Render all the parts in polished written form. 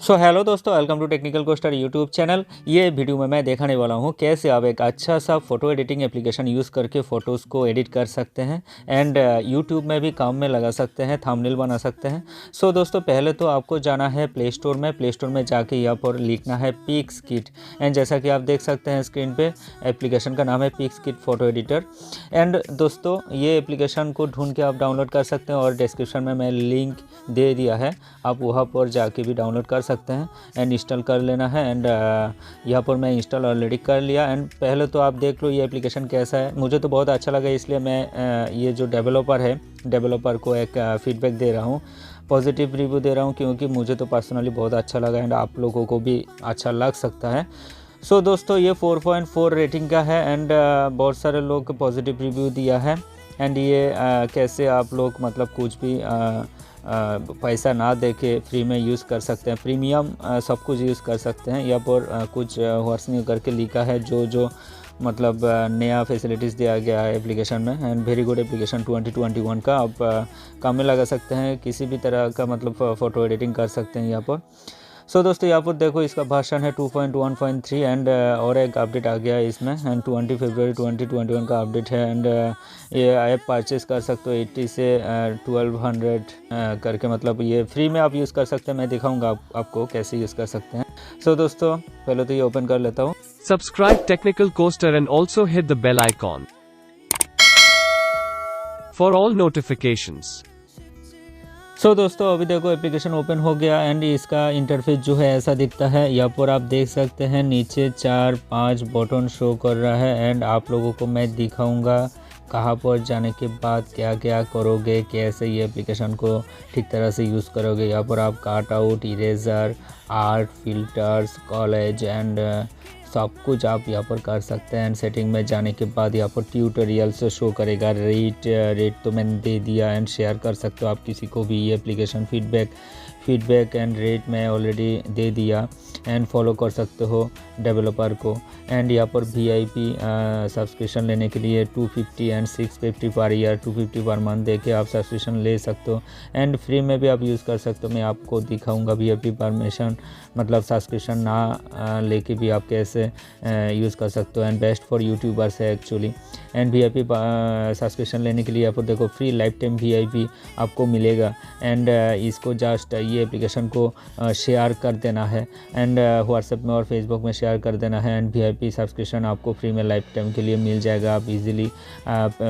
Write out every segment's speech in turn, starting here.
सो hello दोस्तों, welcome to technical coaster YouTube channel. ये video में मैं दिखाने वाला हूँ कैसे आप एक अच्छा सा फ़ोटो एडिटिंग एप्लीकेशन यूज़ करके फ़ोटोज़ को एडिट कर सकते हैं एंड यूट्यूब में भी काम में लगा सकते हैं, थंबनेल बना सकते हैं। सो दोस्तों, पहले तो आपको जाना है प्ले स्टोर में जाके यहाँ पर लिखना है पिक्सकिट। एंड जैसा कि आप देख सकते हैं स्क्रीन पे, एप्लीकेशन का नाम है पिक्सकिट फ़ोटो एडिटर। एंड दोस्तों, ये एप्लीकेशन को ढूंढ के आप डाउनलोड कर सकते हैं और डिस्क्रिप्शन में मैं लिंक दे दिया है, आप वहाँ पर जाके भी डाउनलोड कर सकते हैं एंड इंस्टॉल कर लेना है। एंड यहाँ पर मैं इंस्टॉल ऑलरेडी कर लिया। एंड पहले तो आप देख लो ये एप्लीकेशन कैसा है। मुझे तो बहुत अच्छा लगा, इसलिए मैं ये जो डेवलपर को एक फीडबैक दे रहा हूँ, पॉजिटिव रिव्यू दे रहा हूँ, क्योंकि मुझे तो पर्सनली बहुत अच्छा लगा एंड आप लोगों को भी अच्छा लग सकता है। सो दोस्तों, ये 4.4 रेटिंग का है एंड बहुत सारे लोग पॉजिटिव रिव्यू दिया है। एंड ये कैसे आप लोग मतलब कुछ भी पैसा ना दे के फ्री में यूज़ कर सकते हैं, प्रीमियम सब कुछ यूज़ कर सकते हैं। यहाँ पर कुछ वर्सनिंग करके लिखा है जो मतलब नया फैसिलिटीज़ दिया गया है एप्लीकेशन में। एंड वेरी गुड एप्लीकेशन 2021 का आप काम में लगा सकते हैं, किसी भी तरह का मतलब फ़ोटो एडिटिंग कर सकते हैं यहाँ पर। सो दोस्तों, यहाँ पर देखो इसका वर्जन है 2.1.3 एंड और एक अपडेट आ गया है इसमें एंड 20 फरवरी 2021 का अपडेट है। एंड ये ऐप परचेज़ कर सकते हो 80 से 1200 करके, मतलब ये फ्री में आप यूज़ कर सकते हैं। मैं दिखाऊंगा आपको कैसे यूज़ कर सकते हैं। सो दोस्तों, पहले तो ये ओपन कर लेता हूँ। Subscribe Technical Coaster and also hit the bell icon for all notifications. सो दोस्तों, अभी देखो एप्लीकेशन ओपन हो गया एंड इसका इंटरफेस जो है ऐसा दिखता है। यहाँ पर आप देख सकते हैं नीचे 4-5 बटन शो कर रहा है एंड आप लोगों को मैं दिखाऊंगा कहाँ पर जाने के बाद क्या क्या करोगे, कैसे ये एप्लीकेशन को ठीक तरह से यूज़ करोगे। यहाँ पर आप cut out, eraser, art, filters, college and सब कुछ आप यहाँ पर कर सकते हैं। एंड सेटिंग में जाने के बाद यहाँ पर ट्यूटोरियल से शो करेगा। रेट तो मैंने दे दिया एंड शेयर कर सकते हो आप किसी को भी ये एप्लीकेशन। फीडबैक एंड रेट मैं ऑलरेडी दे दिया एंड फॉलो कर सकते हो डेवलपर को। एंड यहाँ पर VIP सब्सक्रिप्शन लेने के लिए 250 and 650 per year, 250 per month दे के आप सब्सक्रिप्शन ले सकते हो। एंड फ्री में भी आप यूज़ कर सकते हो। मैं आपको दिखाऊंगा VIP परमिशन मतलब सब्सक्रिप्शन ना लेके भी आप कैसे यूज़ कर सकते हो। एंड बेस्ट फॉर यूट्यूबर्स है एक्चुअली। एंड VIP सब्सक्रिप्शन लेने के लिए यहाँ पर देखो फ्री लाइफ टाइम VIP आपको मिलेगा। एंड इसको जस्ट ये एप्लीकेशन को शेयर कर देना है एंड व्हाट्सएप में और फेसबुक में शेयर कर देना है एंड VIP सब्सक्रिप्शन आपको फ्री में लाइफ टाइम के लिए मिल जाएगा। आप इजीली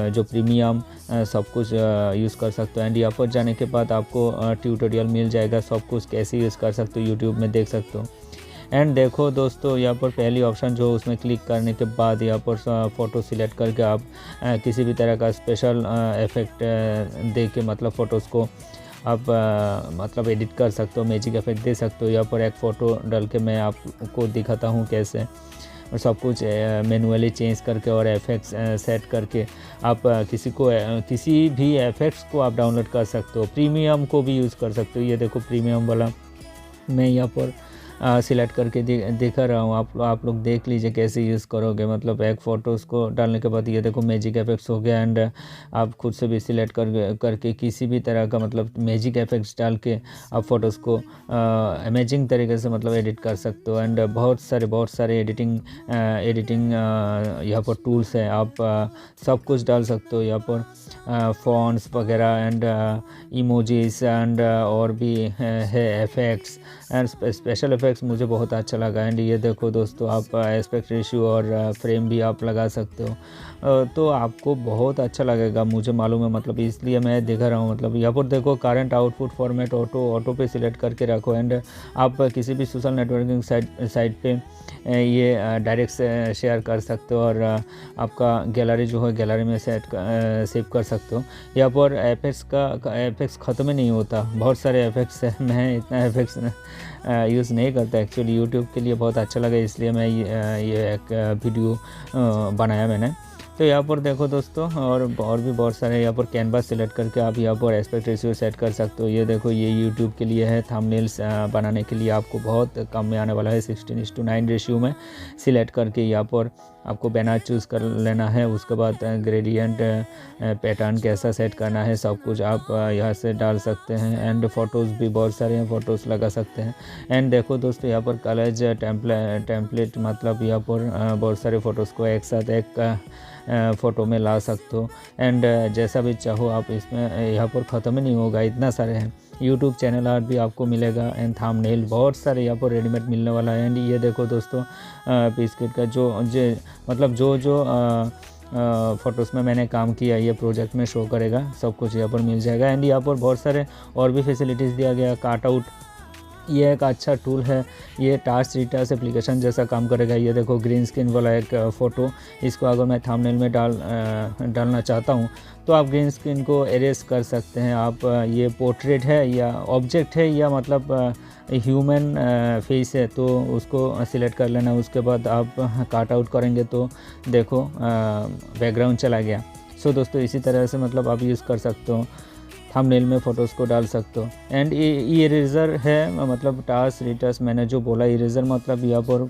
जो प्रीमियम सब कुछ यूज़ कर सकते हो। एंड यहाँ पर जाने के बाद आपको ट्यूटोरियल मिल जाएगा, सब कुछ कैसे यूज़ कर सकते हो यूट्यूब में देख सकते हो। एंड देखो दोस्तों, यहाँ पर पहली ऑप्शन जो उसमें क्लिक करने के बाद यहाँ पर फ़ोटो सिलेक्ट करके आप किसी भी तरह का स्पेशल इफेक्ट दे के मतलब फ़ोटोज़ को आप मतलब एडिट कर सकते हो, मैजिक इफेक्ट दे सकते हो। यहाँ पर एक फ़ोटो डाल के मैं आपको दिखाता हूँ कैसे, और सब कुछ मैनुअली चेंज करके और इफेक्ट्स सेट करके आप किसी भी इफेक्ट्स को आप डाउनलोड कर सकते हो। प्रीमियम को भी यूज़ कर सकते हो। ये देखो प्रीमियम वाला मैं यहाँ पर सिलेक्ट करके दिखा रहा हूँ। आप लोग देख लीजिए कैसे यूज़ करोगे। मतलब एक फ़ोटोज़ को डालने के बाद ये देखो मैजिक इफेक्ट्स हो गया एंड आप खुद से भी सिलेक्ट करके किसी भी तरह का मतलब मैजिक इफेक्ट्स डाल के आप फ़ोटोज़ को अमेजिंग तरीके से मतलब एडिट कर सकते हो। एंड बहुत सारे एडिटिंग यहाँ पर टूल्स है, आप सब कुछ डाल सकते हो। यहाँ पर फ़ॉन्ट्स वगैरह एंड इमोजीज एंड और भी है इफेक्ट्स एंड स्पेशल इफेक्ट्स मुझे बहुत अच्छा लगा। एंड ये देखो दोस्तों, आप एस्पेक्ट रेशियो और फ्रेम भी आप लगा सकते हो, तो आपको बहुत अच्छा लगेगा, मुझे मालूम है। मतलब इसलिए मैं दिखा रहा हूँ। मतलब यहाँ पर देखो करंट आउटपुट फॉर्मेट ऑटो पे सिलेक्ट करके रखो एंड आप किसी भी सोशल नेटवर्किंग साइट पे ये डायरेक्ट शेयर कर सकते हो और आपका गैलरी जो है गैलरी में सेव कर सकते हो। यहाँ पर एफेक्ट्स ख़त्म ही नहीं होता, बहुत सारे एफेक्ट्स है। मैं इतना एफेक्ट्स यूज़ नहीं करता एक्चुअली, यूट्यूब के लिए बहुत अच्छा लगा इसलिए मैं ये एक वीडियो बनाया मैंने। तो यहाँ पर देखो दोस्तों, और भी बहुत सारे यहाँ पर कैनवास सिलेक्ट करके आप यहाँ पर एस्पेक्ट रेशियो सेट कर सकते हो। ये देखो ये यूट्यूब के लिए है, थंबनेल्स बनाने के लिए आपको बहुत कम में आने वाला है। 16:9 रेशियो में सिलेक्ट करके यहाँ पर आपको बैनर चूज़ कर लेना है। उसके बाद ग्रेडियंट पैटर्न कैसा सेट करना है सब कुछ आप यहाँ से डाल सकते हैं। एंड फ़ोटोज़ भी बहुत सारे हैं, फ़ोटोज़ लगा सकते हैं। एंड देखो दोस्तों यहाँ पर कलर्स टेम्पलेट मतलब यहाँ पर बहुत सारे फ़ोटोज़ को एक साथ एक फ़ोटो में ला सकते हो। एंड जैसा भी चाहो आप इसमें यहाँ पर ख़त्म ही नहीं होगा, इतना सारे हैं। यूट्यूब चैनल आर्ट भी आपको मिलेगा एंड थंबनेल बहुत सारे यहाँ पर रेडीमेड मिलने वाला है। एंड ये देखो दोस्तों बिस्किट का जो मतलब जो फ़ोटोज़ में मैंने काम किया ये प्रोजेक्ट में शो करेगा, सब कुछ यहाँ पर मिल जाएगा। एंड यहाँ पर बहुत सारे और भी फैसिलिटीज़ दिया गया। काट आउट ये एक अच्छा टूल है, ये टास्क रिटास्क एप्लीकेशन जैसा काम करेगा। ये देखो ग्रीन स्क्रीन वाला एक फ़ोटो, इसको अगर मैं थंबनेल में डालना चाहता हूँ तो आप ग्रीन स्क्रीन को एरेज कर सकते हैं। आप ये पोर्ट्रेट है या ऑब्जेक्ट है या मतलब ह्यूमन फेस है तो उसको सिलेक्ट कर लेना। उसके बाद आप काट आउट करेंगे तो देखो बैकग्राउंड चला गया। सो दोस्तों इसी तरह से मतलब आप यूज़ कर सकते हो, थंबनेल में फ़ोटोज़ को डाल सकते हो। एंड इरेज़र है मतलब टास्क रिटास्क मैंने जो बोला, इरेज़र मतलब यहाँ पर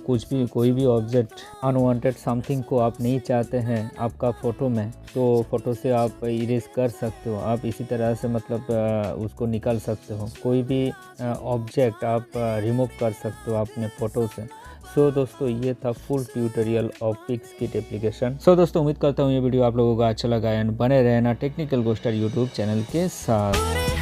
कोई भी ऑब्जेक्ट अनवांटेड समथिंग को आप नहीं चाहते हैं आपका फ़ोटो में तो फ़ोटो से आप इरेज कर सकते हो। आप इसी तरह से मतलब उसको निकाल सकते हो, कोई भी ऑब्जेक्ट आप रिमूव कर सकते हो अपने फ़ोटो से। सो दोस्तों ये था फुल ट्यूटोरियल ऑफ पिक्सकिट एप्लीकेशन। सो दोस्तों उम्मीद करता हूँ ये वीडियो आप लोगों को अच्छा लगा एंड बने रहना टेक्निकल गोस्टर यूट्यूब चैनल के साथ।